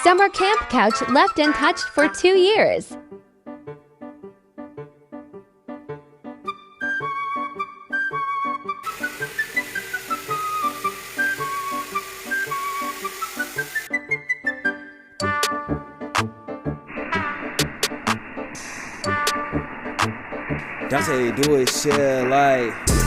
Summer camp couch left untouched for 2 years. Dante do it shit like